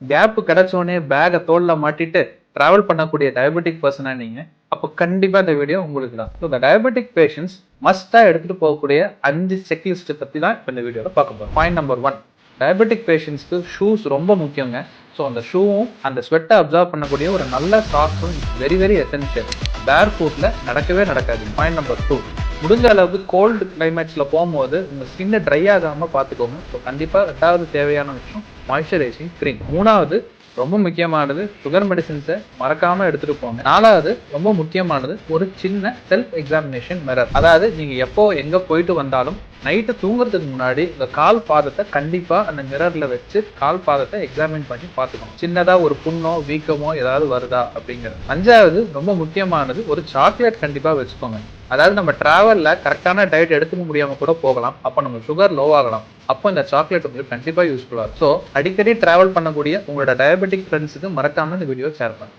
Gap கிடைச்சோடனே பேகை தோல்ல மாட்டிட்டு டிராவல் பண்ணக்கூடிய டயபெட்டிக் பர்சனா நீங்க, அப்போ கண்டிப்பா இந்த வீடியோ உங்களுக்கு தான். இந்த டயபெட்டிக் பேஷண்ட்ஸ் மஸ்டா எடுத்துட்டு போகக்கூடிய 5 செக்லிஸ்ட் பத்தி தான் இப்போ இந்த வீடியோல பார்க்க போறோம். பாயிண்ட் நம்பர் 1, டயபெட்டிக் பேஷண்ட்ஸ்க்கு ஷூஸ் ரொம்ப முக்கியங்க. ஸோ அந்த ஷூவும் அந்த ஸ்வெட்டை அப்சர்வ் பண்ணக்கூடிய ஒரு நல்ல சாக்ஸும் வெரி வெரி எசென்ஷியல். பேர் ஃபுட்ல நடக்கவே நடக்காது. பாயிண்ட் நம்பர் 2, முடிஞ்ச அளவுக்கு கோல்டு கிளைமேட்ஸ்ல போகும்போது உங்க ஸ்கின்னை ட்ரை ஆகாம பார்த்துக்கோங்க. ஸோ கண்டிப்பா 2வது தேவையான விஷயம் மாய்ஸ்சரைசிங் க்ரீம். 3வது ரொம்ப முக்கியமானது சுகர் மெடிசின்ஸை மறக்காம எடுத்துட்டு போங்க. 4வது ரொம்ப முக்கியமானது ஒரு சின்ன செல்ஃப் எக்ஸாமினேஷன் மிரர். அதாவது நீங்க எப்போ எங்க போயிட்டு வந்தாலும் நைட்டு தூங்குறதுக்கு முன்னாடி உங்க கால் பாதத்தை கண்டிப்பா அந்த மிரர்ல வச்சு கால் பாதத்தை எக்ஸாமின் பண்ணி பார்த்துக்கணும். சின்னதா ஒரு புண்ணோ வீக்கமோ ஏதாவது வருதா அப்படிங்கிறது. 5வது ரொம்ப முக்கியமானது ஒரு சாக்லேட் கண்டிப்பா வச்சுக்கோங்க. அதாவது நம்ம டிராவல்ல கரெக்டான டயட் எடுத்துக்க முடியாம கூட போகலாம். அப்போ நம்ம சுகர் லோ ஆகலாம். அப்போ இந்த சாக்லேட் உங்களுக்கு கண்டிப்பா யூஸ்ஃபுல்லா இருக்கும். ஸோ அடிக்கடி டிராவல் பண்ணக்கூடிய உங்களோட டயபெட்டிக் ஃப்ரெண்ட்ஸுக்கு மறக்காம இந்த வீடியோ ஷேர் பண்ணுங்க.